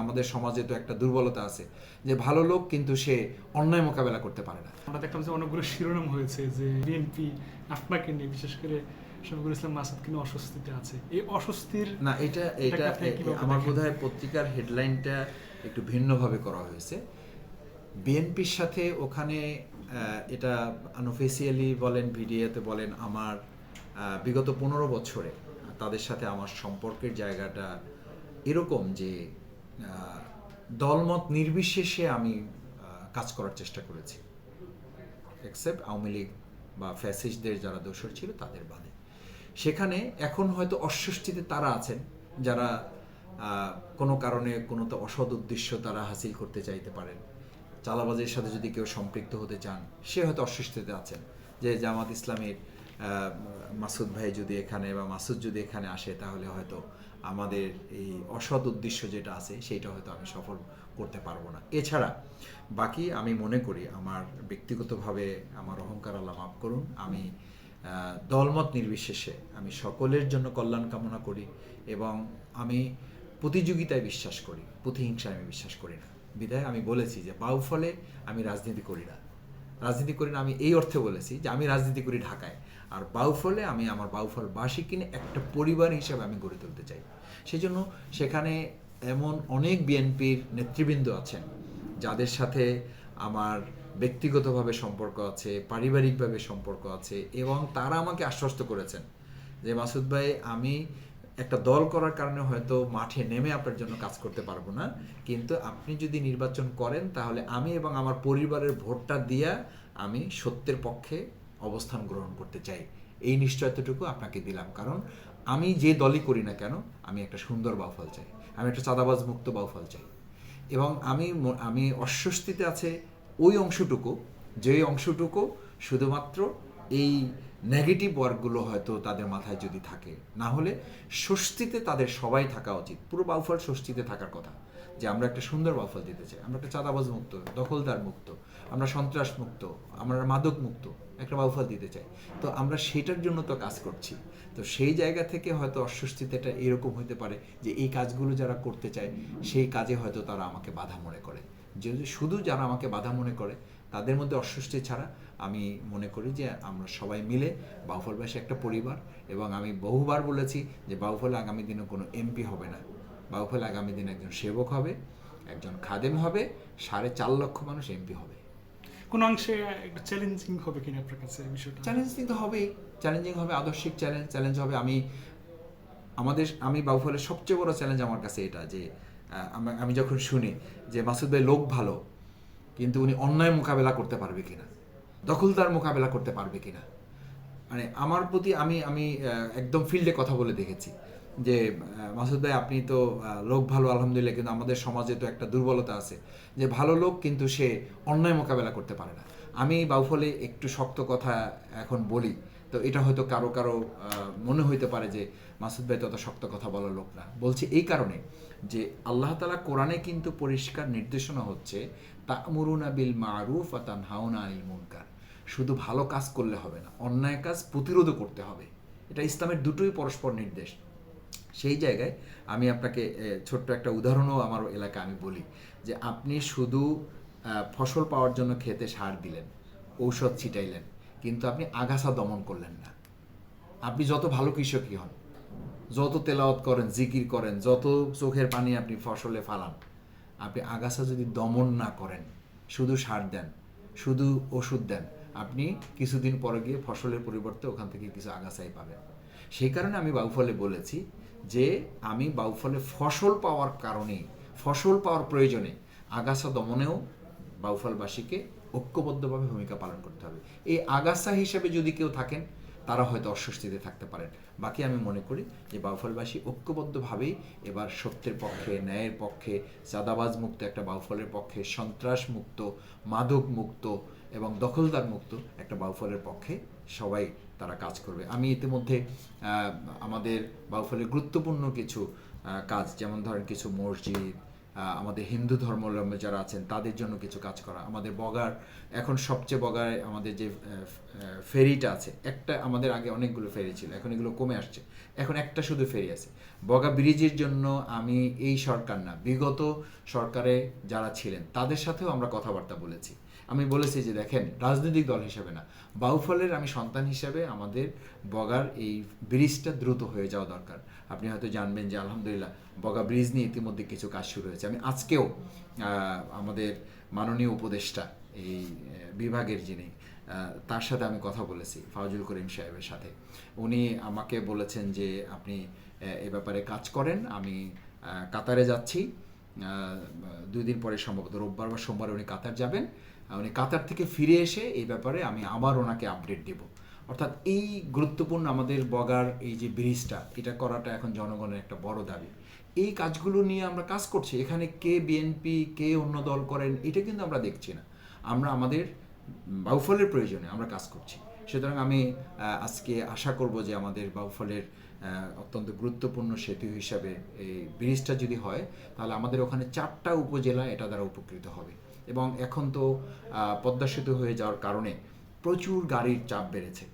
আমাদের সমাজে তো একটা দুর্বলতা আছে যে ভালো লোক কিন্তু সে অন্যায় মোকাবেলা করতে পারে না। আমরা দেখলাম যে অনেকগুলো শিরোনাম হয়েছে যে বিএনপি আপনাকে নিয়ে, বিশেষ করে শফিকুল ইসলাম মাসুদকে নিয়ে অস্বস্তিতে আছে। এই অস্বস্তির না, এটা এটা আপনি কিভাবে আমার দেখেন? বোধহয় পত্রিকার হেডলাইনটা একটু ভিন্নভাবে করা হয়েছে। বিএনপির সাথে ওখানে এটা আনঅফিসিয়ালি বলেন, ভিডিওতে বলেন, আমার বিগত 15 বছরে তাদের সাথে আমার সম্পর্কের জায়গাটা এরকম যে দলমত নির্বিশেষে আমি কাজ করার চেষ্টা করেছি, এক্সেপ্ট আওয়ামী লীগ বা ফ্যাসিস্টদের যারা দোষর ছিল তাদের বাদে। সেখানে এখন হয়তো অস্বস্তিতে তারা আছেন যারা কোনো কারণে কোনো তো অসৎ উদ্দেশ্য তারা হাসিল করতে চাইতে পারেন। চালাবাজের সাথে যদি কেউ সম্পৃক্ত হতে চান, সে হয়তো অস্বস্তিতে আছেন যে জামাত ইসলামের মাসুদ ভাই যদি এখানে বা মাসুদ যদি এখানে আসে তাহলে হয়তো আমাদের এই অসৎ উদ্দেশ্য যেটা আছে সেইটা হয়তো আমি সফল করতে পারবো না। এছাড়া বাকি আমি মনে করি আমার ব্যক্তিগতভাবে আমার অহংকার আল্লাহ মাফ করুন, আমি দলমত নির্বিশেষে আমি সকলের জন্য কল্যাণ কামনা করি এবং আমি প্রতিযোগিতায় বিশ্বাস করি, প্রতিহিংসায় আমি বিশ্বাস করি না। বিধায় আমি বলেছি যে বাউফলে আমি রাজনীতি করি না। রাজনীতি করি না আমি এই অর্থে বলেছি যে আমি রাজনীতি করি ঢাকায়, আর বাউফলে আমি আমার বাউফলবাসী কিনে একটা পরিবার হিসেবে আমি গড়ে তুলতে চাই। সেই জন্য সেখানে এমন অনেক বিএনপির নেতৃবৃন্দ আছেন যাদের সাথে আমার ব্যক্তিগতভাবে সম্পর্ক আছে, পারিবারিকভাবে সম্পর্ক আছে, এবং তারা আমাকে আশ্বস্ত করেছেন যে মাসুদ ভাই, আমি একটা দল করার কারণে হয়তো মাঠে নেমে আপনার জন্য কাজ করতে পারবো না, কিন্তু আপনি যদি নির্বাচন করেন তাহলে আমি এবং আমার পরিবারের ভোটটা দিয়া আমি সত্যের পক্ষে অবস্থান গ্রহণ করতে চাই। এই নিশ্চয়তাটুকু আপনাকে দিলাম, কারণ আমি যে দলই করি না কেন আমি একটা সুন্দর বাউফল চাই, আমি একটা চাঁদাবাজ মুক্ত বাউফল চাই। এবং আমি অস্বস্তিতে আছে ওই অংশটুকু, যে অংশটুকু শুধুমাত্র এই নেগেটিভ ওয়ার্কগুলো হয়তো তাদের মাথায় যদি থাকে, না হলে স্বস্তিতে তাদের সবাই থাকা উচিত। পুরো বাউফল স্বস্তিতে থাকার কথা যে আমরা একটা সুন্দর বাউফল দিতে চাই, আমরা একটা চাঁদাবাজ মুক্ত, দখলদার মুক্ত, আমরা সন্ত্রাস মুক্ত, আমরা মাদক মুক্ত একটা বাউফল দিতে চাই। তো আমরা সেটার জন্য তো কাজ করছি। তো সেই জায়গা থেকে হয়তো অস্বস্তিতেটা এরকম হতে পারে যে এই কাজগুলো যারা করতে চায় সেই কাজে হয়তো তারা আমাকে বাধা মনে করে। যদি শুধু যারা আমাকে বাধা মনে করে তাদের মধ্যে অস্বস্তি ছাড়া আমি মনে করি যে আমরা সবাই মিলে বাউফলবাসী একটা পরিবার। এবং আমি বহুবার বলেছি যে বাউফল আগামী দিনে কোনো এমপি হবে না, বাউফল আগামী দিনে একজন সেবক হবে, একজন খাদেম হবে, 4.5 লক্ষ মানুষ এমপি হবে। কোন অংশে একটু চ্যালেঞ্জিং হবে কিনা আপনার কাছে এই বিষয়টা? চ্যালেঞ্জিং তো হবেই, চ্যালেঞ্জিং হবে, আদর্শিক চ্যালেঞ্জ হবে। আমি বাউফলের সবচেয়ে বড় চ্যালেঞ্জ আমার কাছে এটা যে আমি যখন শুনি যে মাসুদ ভাই লোক ভালো, কিন্তু উনি অন্যায় মোকাবেলা করতে পারবে কিনা, দখলদার মোকাবেলা করতে পারবে কিনা, মানে আমার প্রতি আমি আমি একদম ফিল্ডে কথা বলে দেখেছি যে মাসুদ ভাই আপনি তো লোক ভালো আলহামদুলিল্লাহ, কিন্তু আমাদের সমাজে তো একটা দুর্বলতা আছে যে ভালো লোক কিন্তু সে অন্যায় মোকাবেলা করতে পারে না। আমি বাউফলে একটু শক্ত কথা এখন বলি, তো এটা হয়তো কারো কারো মনে হইতে পারে যে মাসুদ ভাই তত শক্ত কথা বলার লোক না। বলছি এই কারণে যে আল্লাহ তাআলা কোরআনে কিন্তু পরিষ্কার নির্দেশনা হচ্ছে তা'মুরুনা বিল মা'রুফ ওয়া তানহাউনা আনিল মুনকার। শুধু ভালো কাজ করলে হবে না, অন্যায় কাজ প্রতিরোধ করতে হবে। এটা ইসলামের দুটোই পরস্পর নির্দেশ। সেই জায়গায় আমি আপনাকে ছোট্ট একটা উদাহরণও আমার এলাকায় আমি বলি যে আপনি শুধু ফসল পাওয়ার জন্য খেতে সার দিলেন, ঔষধ ছিটাইলেন, কিন্তু আপনি আগাছা দমন করলেন না। আপনি যত ভালো কৃষকই হন, যত তেলাওয়াত করেন, জিকির করেন, যত চোখের পানি আপনি ফসলে ফালান, আপনি আগাছা যদি দমন না করেন, শুধু সার দেন, শুধু ওষুধ দেন, আপনি কিছুদিন পরে গিয়ে ফসলের পরিবর্তে ওখান থেকে কিছু আগাছাই পাবেন। সেই কারণে আমি বাউফলে বলেছি যে আমি বাউফলে ফসল পাওয়ার কারণে, ফসল পাওয়ার প্রয়োজনে আগাছা দমনেও বাউফলবাসীকে ঐক্যবদ্ধভাবে ভূমিকা পালন করতে হবে। এই আগাছা হিসেবে যদি কেউ থাকেন তারা হয়তো অস্বস্তিতে থাকতে পারেন। বাকি আমি মনে করি যে বাউফলবাসী ঐক্যবদ্ধভাবেই এবার সত্যের পক্ষে, ন্যায়ের পক্ষে, চাঁদাবাজ মুক্ত একটা বাউফলের পক্ষে, সন্ত্রাস মুক্ত, মাদক মুক্ত এবং দখলদার মুক্ত একটা বাউফলের পক্ষে সবাই তারা কাজ করবে। আমি ইতিমধ্যে আমাদের বাউফলের গুরুত্বপূর্ণ কিছু কাজ, যেমন ধরেন কিছু মসজিদ, আমাদের হিন্দু ধর্মাবলম্বী যারা আছেন তাদের জন্য কিছু কাজ করা, আমাদের বগার এখন সবচেয়ে বগায় আমাদের যে ফেরিটা আছে, একটা আমাদের আগে অনেকগুলো ফেরি ছিল, এখন এগুলো কমে আসছে, এখন একটা শুধু ফেরি আছে। বগা ব্রিজের জন্য আমি এই সরকার না, বিগত সরকারে যারা ছিলেন তাদের সাথেও আমরা কথাবার্তা বলেছি। আমি বলেছি যে দেখেন, রাজনৈতিক দল হিসেবে না, বাউফলের আমি সন্তান হিসেবে আমাদের বগার এই ব্রিজটা দ্রুত হয়ে যাওয়া দরকার। আপনি হয়তো জানবেন যে আলহামদুলিল্লাহ বগা ব্রিজ নিয়ে ইতিমধ্যে কিছু কাজ শুরু হয়েছে। আমি আজকেও আমাদের মাননীয় উপদেষ্টা এই বিভাগের যিনি, তার সাথে আমি কথা বলেছি, ফাউজুল করিম সাহেবের সাথে। উনি আমাকে বলেছেন যে আপনি এ ব্যাপারে কাজ করেন। আমি কাতারে যাচ্ছি, 2 দিন পরে সম্ভবত রোববার বা সোমবার উনি কাতার যাবেন। উনি কাতার থেকে ফিরে এসে এই ব্যাপারে আমি আবার ওনাকে আপডেট দেব। অর্থাৎ এই গুরুত্বপূর্ণ আমাদের বগার এই যে ব্রিজটা, এটা করাটা এখন জনগণের একটা বড় দাবি। এই কাজগুলো নিয়ে আমরা কাজ করছি। এখানে কে বিএনপি, কে অন্য দল করেন, এটা কিন্তু আমরা দেখছি না। আমরা আমাদের বাউফলের প্রয়োজনে আমরা কাজ করছি। সুতরাং আমি আজকে আশা করব যে আমাদের বাউফলের অত্যন্ত গুরুত্বপূর্ণ সেতু হিসাবে এই ব্রিজটা যদি হয়, তাহলে আমাদের ওখানে 4টা উপজেলা এটা দ্বারা উপকৃত হবে। এবং এখন তো পদ্মা সেতু হয়ে যাওয়ার কারণে প্রচুর গাড়ির চাপ বেড়েছে।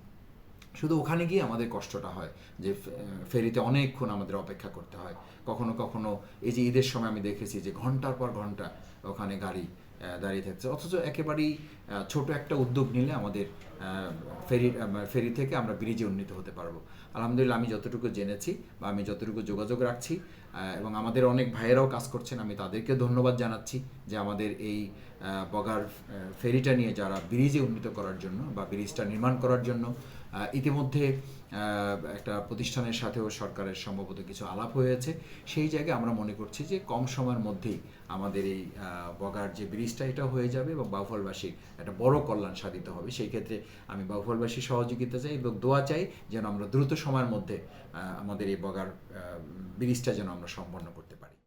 শুধু ওখানে গিয়ে আমাদের কষ্টটা হয় যে ফেরিতে অনেকক্ষণ আমাদের অপেক্ষা করতে হয়। কখনো কখনো এই যে ঈদের সময় আমি দেখেছি যে ঘন্টার পর ঘন্টা ওখানে গাড়ি দাঁড়িয়ে থাকছে। অথচ একেবারেই ছোট একটা উদ্যোগ নিলে আমাদের ফেরি থেকে আমরা ব্রিজে উন্নীত হতে পারবো। আলহামদুলিল্লাহ আমি যতটুকু জেনেছি বা আমি যতটুকু যোগাযোগ রাখছি, এবং আমাদের অনেক ভাইয়েরাও কাজ করছেন, আমি তাদেরকে ধন্যবাদ জানাচ্ছি যে আমাদের এই বগার ফেরিটা নিয়ে যারা ব্রিজে উন্নীত করার জন্য বা ব্রিজটা নির্মাণ করার জন্য ইতিমধ্যে একটা প্রতিষ্ঠানের সাথেও সরকারের সম্ভবত কিছু আলাপ হয়েছে। সেই জায়গায় আমরা মনে করছি যে কম সময়ের মধ্যেই আমাদের এই বগার যে ব্রিজটা এটা হয়ে যাবে এবং বাউফলবাসীর একটা বড় কল্যাণ সাধিত হবে। সেই ক্ষেত্রে আমি বাউফলবাসীর সহযোগিতা চাই এবং দোয়া চাই যেন আমরা দ্রুত সময়ের মধ্যে আমাদের এই বগার ব্রিজটা যেন আমরা সম্পন্ন করতে পারি।